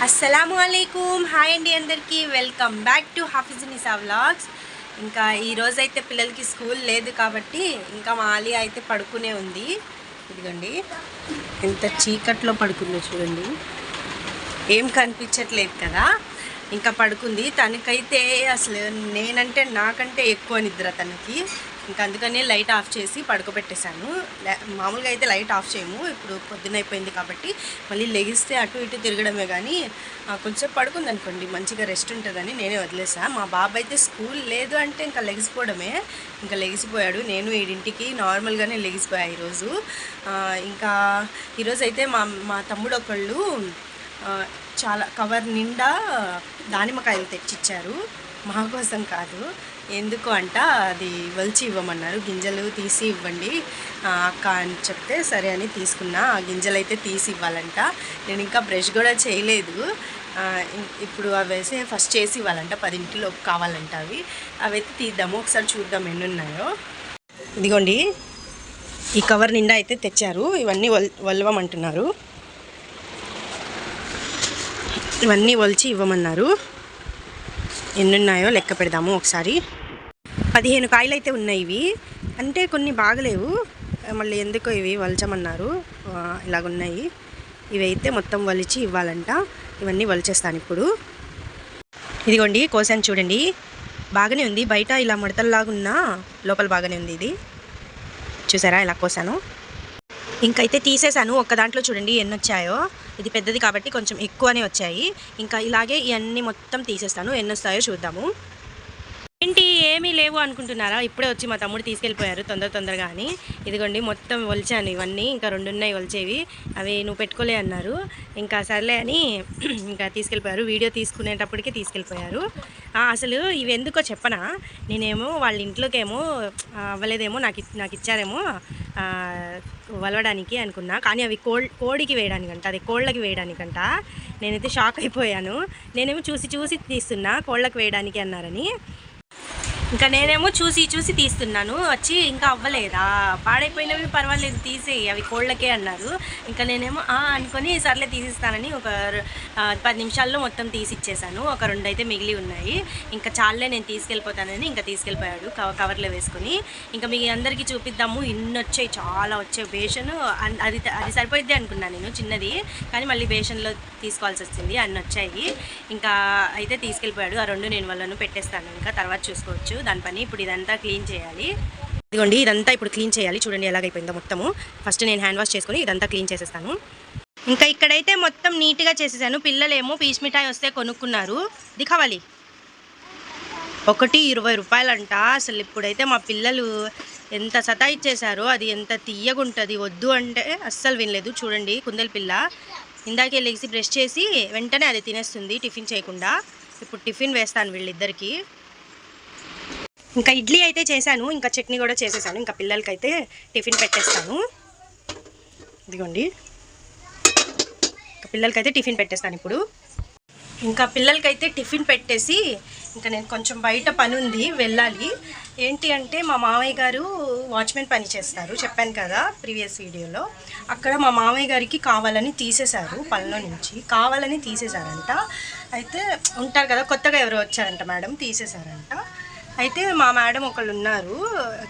అస్సలాముఅలైకుం. Hi అండి అందరికీ. Welcome back to Hafizunnisa vlogs. ఇంకా ఈరోజైతే పిల్లలకి స్కూల్ లేదు కాబట్టి ఇంకా మా ఆలియా అయితే పడుకునే ఉంది. ఇదిగోండి ఎంత చీకట్లో పడుకుందో చూడండి, ఏం కనిపించట్లేదు కదా. ఇంకా పడుకుంది. తనకైతే అసలు నేనంటే నాకంటే ఎక్కువ నిద్ర తనకి. ఇంకా అందుకనే లైట్ ఆఫ్ చేసి పడుకోబెట్టేశాను. మామూలుగా అయితే లైట్ ఆఫ్ చేయము, ఇప్పుడు పొద్దున అయిపోయింది కాబట్టి మళ్ళీ లెగిస్తే అటు ఇటు తిరగడమే. కానీ కొంచెం పడుకుంది అనుకోండి మంచిగా రెస్ట్ ఉంటుందని నేనే వదిలేసా. మా బాబు అయితే స్కూల్ లేదు అంటే ఇంకా లెగిసిపోవడమే. ఇంకా లెగిసిపోయాడు. నేను 7ంటికి నార్మల్గానే లెగిసిపోయా ఈరోజు. ఇంకా ఈరోజు అయితే మా తమ్ముడు ఒకళ్ళు చాలా కవర్ నిండా దానిమ్మకాయలు తెచ్చిచ్చారు. మా కోసం కాదు, ఎందుకు అంట అది వలిచి ఇవ్వమన్నారు. గింజలు తీసి ఇవ్వండి అక్క అని చెప్తే సరే అని తీసుకున్నా. ఆ గింజలు అయితే తీసి ఇవ్వాలంట. నేను ఇంకా బ్రష్ కూడా చేయలేదు. ఇప్పుడు అవి వేసి ఫస్ట్ చేసి ఇవ్వాలంట. 10ంటిలోపు కావాలంట అవి అయితే తీద్దాము, ఒకసారి చూద్దాం ఎన్ని ఉన్నాయో. ఇదిగోండి ఈ కవర్ నిండా అయితే తెచ్చారు. ఇవన్నీ వలవమంటున్నారు. ఇవన్నీ ఒలిచి ఇవ్వమన్నారు. ఎన్నున్నాయో లెక్క పెడదాము ఒకసారి. 15 కాయలు అయితే ఉన్నాయి. ఇవి అంటే కొన్ని బాగలేవు, మళ్ళీ ఎందుకో ఇవి వలచమన్నారు. ఇలాగున్నాయి. ఇవి అయితే మొత్తం వలిచి ఇవ్వాలంట. ఇవన్నీ వలిచేస్తాను ఇప్పుడు. ఇదిగోండి కోసాను చూడండి, బాగానే ఉంది. బయట ఇలా మడతల్లాగా ఉన్నా లోపల బాగానే ఉంది. ఇది చూసారా ఇలా కోసాను. ఇంకైతే తీసేసాను. ఒక్క దాంట్లో చూడండి ఎన్ని వచ్చాయో. ఇది పెద్దది కాబట్టి కొంచెం ఎక్కువనే వచ్చాయి. ఇంకా ఇలాగే ఇవన్నీ మొత్తం తీసేస్తాను. ఎన్ని వస్తాయో చూద్దాము. ఏంటి ఏమీ లేవు అనుకుంటున్నారా? ఇప్పుడే వచ్చి మా తమ్ముడు తీసుకెళ్ళిపోయారు తొందరగా అని. ఇదిగోండి మొత్తం ఒలిచాను ఇవన్నీ. ఇంకా 2 ఉన్నాయి ఒలిచేవి, అవి నువ్వు పెట్టుకోలే అన్నారు. ఇంకా సర్లే అని ఇంకా తీసుకెళ్ళిపోయారు. వీడియో తీసుకునేటప్పటికే తీసుకెళ్ళిపోయారు. అసలు ఇవి ఎందుకో చెప్పనా, నేనేమో వాళ్ళ ఇంట్లోకేమో అవ్వలేదేమో, నాకు ఇచ్చారేమో వలవడానికి అనుకున్నా. కానీ అవి కోడికి వేయడానికంట, అది కోళ్ళకి వేయడానికంట. నేనైతే షాక్ అయిపోయాను. నేనేమో చూసి తీస్తున్నా, కోళ్ళకి వేయడానికి అన్నారని. ఇంకా నేనేమో చూసి తీస్తున్నాను. వచ్చి ఇంకా అవ్వలేదా, పాడైపోయినవి పర్వాలేదు తీసేయి, అవి కోళ్ళకే అన్నారు. ఇంకా నేనేమో అనుకొని సర్లే తీసిస్తానని ఒక 10 నిమిషాల్లో మొత్తం తీసిచ్చేసాను. ఒక 2 అయితే మిగిలి ఉన్నాయి. ఇంకా చాలే నేను తీసుకెళ్ళిపోతానని ఇంకా తీసుకెళ్ళిపోయాడు కవర్లో వేసుకొని. ఇంకా మీ అందరికీ చూపిద్దాము. ఇన్ని వచ్చాయి, చాలా వచ్చాయి. బేషన్ అది సరిపోయిద్ది అనుకున్నాను నేను, చిన్నది. కానీ మళ్ళీ బేషన్లో తీసుకోవాల్సి వచ్చింది. అన్ని వచ్చాయి. ఇంకా అయితే తీసుకెళ్ళిపోయాడు. ఆ 2 నేను వాళ్ళను పెట్టేస్తాను, ఇంకా తర్వాత చూసుకోవచ్చు దాని పని. ఇప్పుడు ఇదంతా క్లీన్ చేయాలి. ఇదిగోండి ఇదంతా ఇప్పుడు క్లీన్ చేయాలి. చూడండి ఎలాగైపోయిందో మొత్తము. ఫస్ట్ నేను హ్యాండ్ వాష్ చేసుకొని ఇదంతా క్లీన్ చేసేస్తాను. ఇంకా ఇక్కడైతే మొత్తం నీట్గా చేసేసాను. పిల్లలేమో పీచ్ మిఠాయి వస్తే కొనుక్కున్నారు. దిఖావాలి, ఒకటి 20 రూపాయలంట. అసలు ఇప్పుడైతే మా పిల్లలు ఎంత సతాయిచ్చేసారో, అది ఎంత తీయగుంటుంది. వద్దు అంటే అస్సలు వినలేదు. చూడండి కుందేలు పిల్ల ఇందాకే లెగిసి బ్రష్ చేసి వెంటనే అది తినేస్తుంది టిఫిన్ చేయకుండా. ఇప్పుడు టిఫిన్ వేస్తాను వీళ్ళిద్దరికి. ఇంకా ఇడ్లీ అయితే చేశాను, ఇంకా చట్నీ కూడా చేసేసాను. ఇంకా పిల్లలకైతే టిఫిన్ పెట్టేస్తాను. ఇదిగోండి ఇంకా పిల్లలకైతే టిఫిన్ పెట్టేస్తాను ఇప్పుడు. ఇంకా పిల్లలకైతే టిఫిన్ పెట్టేసి ఇంకా నేను కొంచెం బయట పని ఉంది, వెళ్ళాలి. ఏంటి అంటే మా మామయ్య గారు వాచ్మెన్ పని చేస్తారు, చెప్పాను కదా ప్రీవియస్ వీడియోలో. అక్కడ మా మామయ్య గారికి కావాలని తీసేశారు, పనిలో నుంచి కావాలని తీసేశారంట. అయితే ఉంటారు కదా, కొత్తగా ఎవరో వచ్చారంట, మేడం తీసేశారంట. అయితే మా మేడం ఒకళ్ళు ఉన్నారు,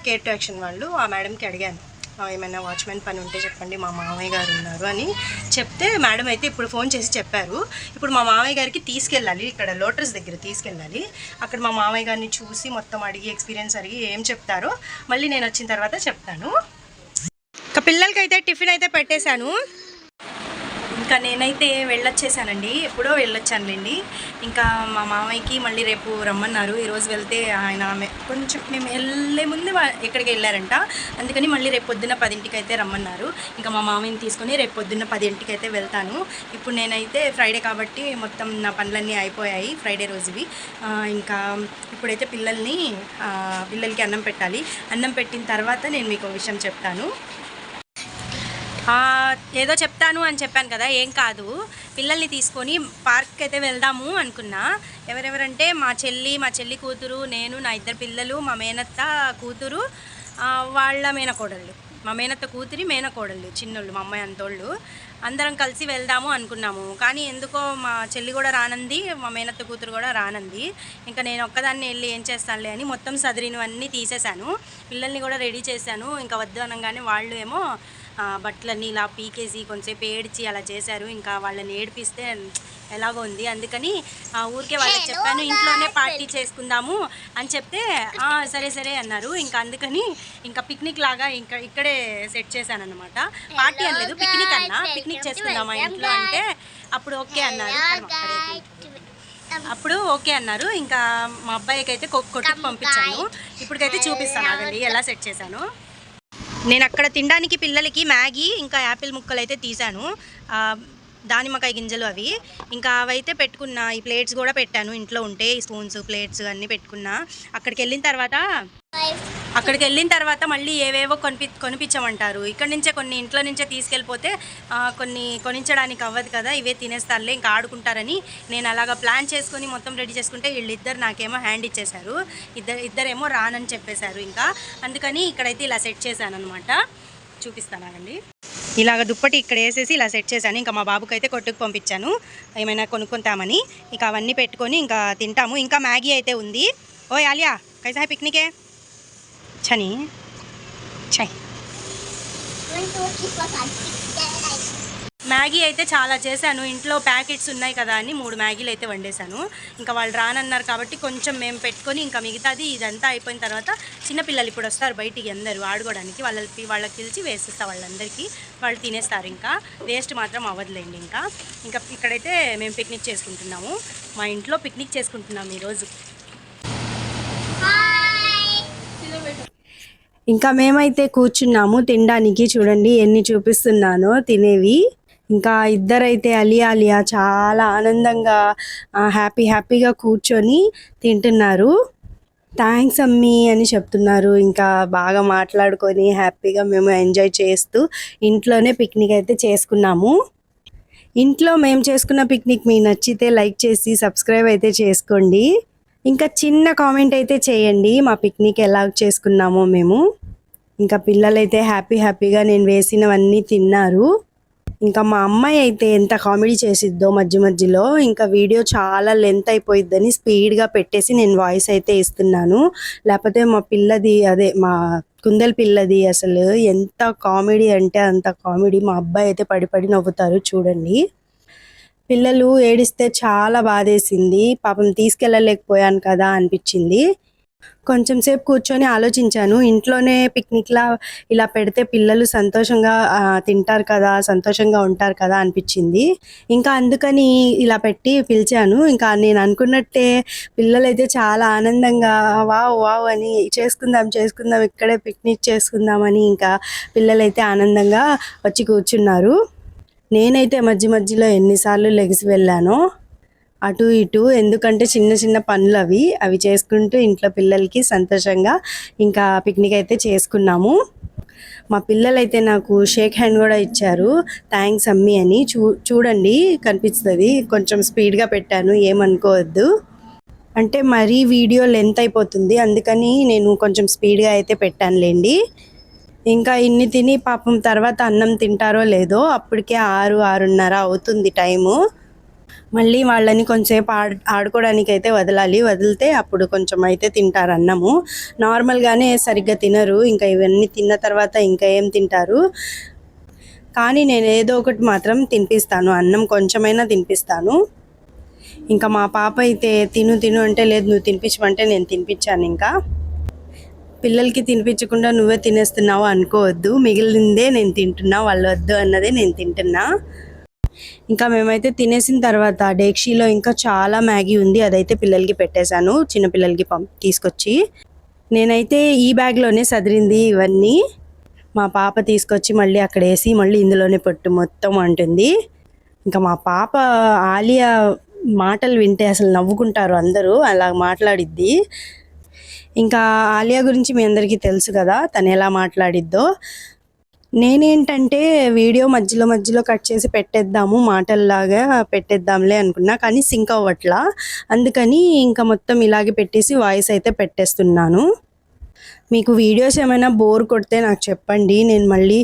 కేర్ టు యాక్షన్ వాళ్ళు. ఆ మేడంకి అడిగాను ఏమైనా వాచ్మెన్ పని ఉంటే చెప్పండి, మా మామయ్య గారు ఉన్నారు అని చెప్తే మేడం అయితే ఇప్పుడు ఫోన్ చేసి చెప్పారు. ఇప్పుడు మా మామయ్య గారికి తీసుకెళ్ళాలి, ఇక్కడ లోటస్ దగ్గర తీసుకెళ్ళాలి. అక్కడ మా మామయ్య గారిని చూసి మొత్తం అడిగి ఎక్స్పీరియన్స్ అడిగి ఏం చెప్తారో మళ్ళీ నేను వచ్చిన తర్వాత చెప్తాను. ఇంకా పిల్లలకైతే టిఫిన్ అయితే పెట్టేశాను. ఇంకా నేనైతే వెళ్ళొచ్చేసానండి, ఎప్పుడో వెళ్ళొచ్చానులేండి. ఇంకా మా మామయ్యకి మళ్ళీ రేపు రమ్మన్నారు. ఈరోజు వెళ్తే ఆయన కొంచెం మేము వెళ్ళే ముందు ఎక్కడికి వెళ్ళారంట, అందుకని మళ్ళీ రేపు పొద్దున్న 10ంటికి అయితే రమ్మన్నారు. ఇంకా మా మామయ్యని తీసుకొని రేపు పొద్దున్న 10ంటికి అయితే వెళ్తాను. ఇప్పుడు నేనైతే ఫ్రైడే కాబట్టి మొత్తం నా పనులన్నీ అయిపోయాయి ఫ్రైడే రోజువి. ఇంకా ఇప్పుడైతే పిల్లలకి అన్నం పెట్టాలి. అన్నం పెట్టిన తర్వాత నేను మీకు విషయం చెప్తాను. ఏదో చెప్తాను అని చెప్పాను కదా, ఏం కాదు. పిల్లల్ని తీసుకొని పార్క్కి అయితే వెళ్దాము అనుకున్నా. ఎవరెవరంటే మా చెల్లి కూతురు, నేను, నా 2 పిల్లలు, మా మేనత్త కూతురు, వాళ్ళ మేనకోడళ్ళు, మా మేనత్త కూతురి మేనకోడళ్ళు చిన్నోళ్ళు, మా అమ్మాయి అంతోళ్ళు, అందరం కలిసి వెళ్దాము అనుకున్నాము. కానీ ఎందుకో మా చెల్లి కూడా రానంది, మా మేనత్త కూతురు కూడా రానంది. ఇంకా నేను ఒక్కదాన్ని వెళ్ళి ఏం చేస్తానులే అని మొత్తం సదిరినవన్నీ తీసేశాను. పిల్లల్ని కూడా రెడీ చేశాను. ఇంకా వద్దు అనగానే వాళ్ళు ఏమో బట్టలన్నీ ఇలా పీకేసి కొంచెంసేపు ఏడ్చి అలా చేశారు. ఇంకా వాళ్ళని ఏడిపిస్తే ఎలాగో ఉంది, అందుకని ఊరికే వాళ్ళకి చెప్పాను ఇంట్లోనే పార్టీ చేసుకుందాము అని చెప్తే సరే సరే అన్నారు. ఇంకా అందుకని ఇంకా పిక్నిక్ లాగా ఇంకా ఇక్కడే సెట్ చేశాను అనమాట. పార్టీ అనలేదు, పిక్నిక్ అన్నా. పిక్నిక్ చేసుకుందామా ఇంట్లో అంటే అప్పుడు ఓకే అన్నారు. ఇంకా మా అబ్బాయికి అయితే కొట్టుకు పంపించాను. ఇప్పటికైతే చూపిస్తాను ఆగండి ఎలా సెట్ చేశాను. నేను అక్కడ తినడానికి పిల్లలకి మ్యాగీ ఇంకా యాపిల్ ముక్కలు అయితే తీసాను, దానిమ్మకాయ గింజలు అవి. ఇంకా అవైతే పెట్టుకున్నా. ఈ ప్లేట్స్ కూడా పెట్టాను, ఇంట్లో ఉంటే ఈ స్పూన్స్ ప్లేట్స్ అన్నీ పెట్టుకున్నా. అక్కడికి వెళ్ళిన తర్వాత మళ్ళీ ఏవేవో కొనిపించమంటారు. ఇక్కడి నుంచే కొన్ని ఇంట్లో నుంచే తీసుకెళ్ళిపోతే కొన్ని కొనించడానికి అవ్వదు కదా, ఇవే తినేస్తారులే ఇంకా ఆడుకుంటారని నేను అలాగా ప్లాన్ చేసుకొని మొత్తం రెడీ చేసుకుంటే వీళ్ళిద్దరు నాకేమో హ్యాండ్ ఇచ్చేశారు. ఇద్దరేమో రానని చెప్పేశారు. ఇంకా అందుకని ఇక్కడైతే ఇలా సెట్ చేశాను అనమాట. చూపిస్తానండి. ఇలాగ దుప్పటి ఇక్కడ వేసేసి ఇలా సెట్ చేశాను. ఇంకా మా బాబుకి అయితే కొట్టుకు పంపించాను ఏమైనా కొనుక్కుంటామని. ఇక అవన్నీ పెట్టుకొని ఇంకా తింటాము. ఇంకా మ్యాగీ అయితే ఉంది. ఓ ఆలియా కైసా పిక్నికే చని చై. మ్యాగీ అయితే చాలా చేశాను. ఇంట్లో ప్యాకెట్స్ ఉన్నాయి కదా అని 3 మ్యాగీలు అయితే వండేశాను. ఇంకా వాళ్ళు రానన్నారు కాబట్టి కొంచెం మేము పెట్టుకొని ఇంకా మిగతాది ఇదంతా అయిపోయిన తర్వాత చిన్నపిల్లలు ఇప్పుడు వస్తారు బయటికి అందరూ ఆడుకోవడానికి, వాళ్ళకి పిలిచి వేసిస్తా వాళ్ళందరికీ, వాళ్ళు తినేస్తారు. ఇంకా వేస్ట్ మాత్రం అవ్వదులేండి. ఇంకా ఇక్కడైతే మేము పిక్నిక్ చేసుకుంటున్నాము. మా ఇంట్లో పిక్నిక్ చేసుకుంటున్నాము ఈరోజు. ఇంకా మేమైతే కూర్చున్నాము తినడానికి. చూడండి ఎన్ని చూపిస్తున్నానో తినేవి. ఇంకా ఇద్దరైతే అలియా చాలా ఆనందంగా హ్యాపీగా కూర్చొని తింటున్నారు. థ్యాంక్స్ అమ్మీ అని చెప్తున్నారు. ఇంకా బాగా మాట్లాడుకొని హ్యాపీగా మేము ఎంజాయ్ చేస్తూ ఇంట్లోనే పిక్నిక్ అయితే చేసుకున్నాము. ఇంట్లో మేము చేసుకున్న పిక్నిక్ మీకు నచ్చితే లైక్ చేసి సబ్స్క్రైబ్ అయితే చేసుకోండి. ఇంకా చిన్న కామెంట్ అయితే చేయండి మా పిక్నిక్ ఎలా చేసుకున్నామో మేము. ఇంకా పిల్లలైతే హ్యాపీగా నేను వేసినవన్నీ తిన్నారు. ఇంకా మా అమ్మాయి అయితే ఎంత కామెడీ చేసిద్దో మధ్యలో. ఇంకా వీడియో చాలా లెంత్ అయిపోయిద్దని స్పీడ్గా పెట్టేసి నేను వాయిస్ అయితే ఇస్తున్నాను. లేకపోతే మా పిల్లది మా కుందెల పిల్లది అసలు ఎంత కామెడీ అంటే అంత కామెడీ. మా అబ్బాయి అయితే పడి నవ్వుతారు చూడండి. పిల్లలు ఏడిస్తే చాలా బాధేసింది. పాపం తీసుకెళ్ళలేకపోయాను కదా అనిపించింది. కొంచెం సేపు కూర్చొని ఆలోచించాను, ఇంట్లోనే పిక్నిక్లా ఇలా పెడితే పిల్లలు సంతోషంగా తింటారు కదా, సంతోషంగా ఉంటారు కదా అనిపించింది. ఇంకా అందుకని ఇలా పెట్టి పిలిచాను. ఇంకా నేను అనుకున్నట్టే పిల్లలైతే చాలా ఆనందంగా వావ్ అని చేసుకుందాం ఇక్కడే పిక్నిక్ చేసుకుందామని ఇంకా పిల్లలైతే ఆనందంగా వచ్చి కూర్చున్నారు. నేనైతే మధ్యలో ఎన్నిసార్లు లెగిసి వెళ్ళానో అటు ఇటు, ఎందుకంటే చిన్న పనులు అవి చేసుకుంటూ ఇంట్లో పిల్లలకి సంతోషంగా ఇంకా పిక్నిక్ అయితే చేసుకున్నాము. మా పిల్లలైతే నాకు షేక్ హ్యాండ్ కూడా ఇచ్చారు, థ్యాంక్స్ అమ్మీ అని. చూడండి కనిపిస్తుంది, కొంచెం స్పీడ్గా పెట్టాను ఏమనుకోవద్దు. అంటే మరీ వీడియో లెంత్ అయిపోతుంది, అందుకని నేను కొంచెం స్పీడ్గా అయితే పెట్టానులేండి. ఇంకా ఇన్ని తిని పాపం తర్వాత అన్నం తింటారో లేదో, అప్పటికే 6:30 అవుతుంది టైము. మళ్ళీ వాళ్ళని కొంచెంసేపు ఆడుకోవడానికి అయితే వదిలితే అప్పుడు కొంచెం అయితే తింటారు అన్నము. నార్మల్గానే సరిగ్గా తినరు, ఇంకా ఇవన్నీ తిన్న తర్వాత ఇంకా ఏం తింటారు. కానీ నేను ఏదో ఒకటి మాత్రం తినిపిస్తాను, అన్నం కొంచెమైనా తినిపిస్తాను. ఇంకా మా పాప అయితే తిను అంటే లేదు, నువ్వు తినిపించమంటే నేను తినిపించాను. ఇంకా పిల్లలకి తినిపించకుండా నువ్వే తినేస్తున్నావు అనుకోవద్దు, మిగిలిందే నేను తింటున్నా, వాళ్ళు వద్దు అన్నదే నేను తింటున్నా. ఇంకా మేమైతే తినేసిన తర్వాత డేక్షీలో ఇంకా చాలా మ్యాగీ ఉంది, అదైతే పిల్లలకి పెట్టేశాను, చిన్నపిల్లలకి తీసుకొచ్చి. నేనైతే ఈ బ్యాగ్లోనే సదిరింది ఇవన్నీ. మా పాప తీసుకొచ్చి మళ్ళీ అక్కడ వేసి మళ్ళీ ఇందులోనే పెట్టు మొత్తం అంటుంది. ఇంకా మా పాప ఆలియా మాటలు వింటే అసలు నవ్వుకుంటారు అందరూ, అలా మాట్లాడిద్ది. ఇంకా ఆలియా గురించి మీ అందరికీ తెలుసు కదా, తను ఎలా మాట్లాడిద్దో. నేనేంటంటే వీడియో మధ్యలో మధ్యలో కట్ చేసి పెట్టేద్దాము మాటల్లాగా పెట్టేద్దాంలే అనుకున్నా, కానీ సింక్ అవ్వట్లా. అందుకని ఇంకా మొత్తం ఇలాగే పెట్టేసి వాయిస్ అయితే పెట్టేస్తున్నాను. మీకు వీడియోస్ ఏమైనా బోర్ కొడితే నాకు చెప్పండి, నేను మళ్ళీ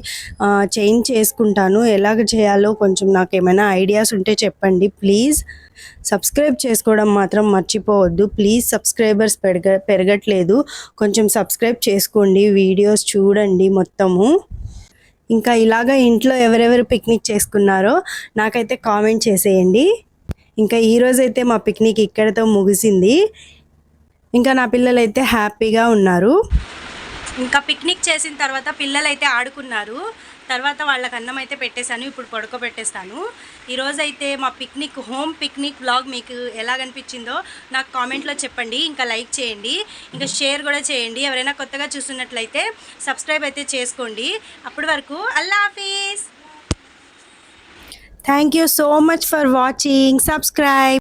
చేంజ్ చేసుకుంటాను. ఎలాగ చేయాలో కొంచెం నాకు ఏమైనా ఐడియాస్ ఉంటే చెప్పండి ప్లీజ్. సబ్స్క్రైబ్ చేసుకోవడం మాత్రం మర్చిపోవద్దు ప్లీజ్. సబ్స్క్రైబర్స్ పెరగట్లేదు, కొంచెం సబ్స్క్రైబ్ చేసుకోండి, వీడియోస్ చూడండి మొత్తము. ఇంకా ఇలాగ ఇంట్లో ఎవరెవరు పిక్నిక్ చేసుకున్నారో నాకైతే కామెంట్ చేసేయండి. ఇంకా ఈరోజైతే మా పిక్నిక్ ఇక్కడితో ముగిసింది. ఇంకా నా పిల్లలైతే హ్యాపీగా ఉన్నారు. ఇంకా పిక్నిక్ చేసిన తర్వాత పిల్లలైతే ఆడుకున్నారు. తర్వాత వాళ్ళకి అన్నం అయితే పెట్టేశాను, ఇప్పుడు పడుకోబెట్టేస్తాను. ఈరోజైతే మా పిక్నిక్, హోమ్ పిక్నిక్ వ్లాగ్ మీకు ఎలాగనిపించిందో నాకు కామెంట్లో చెప్పండి. ఇంకా లైక్ చేయండి, ఇంకా షేర్ కూడా చేయండి. ఎవరైనా కొత్తగా చూస్తున్నట్లయితే సబ్స్క్రైబ్ అయితే చేసుకోండి. అప్పటి వరకు అల్లా హాఫీజ్. Thank you so much for watching. Subscribe.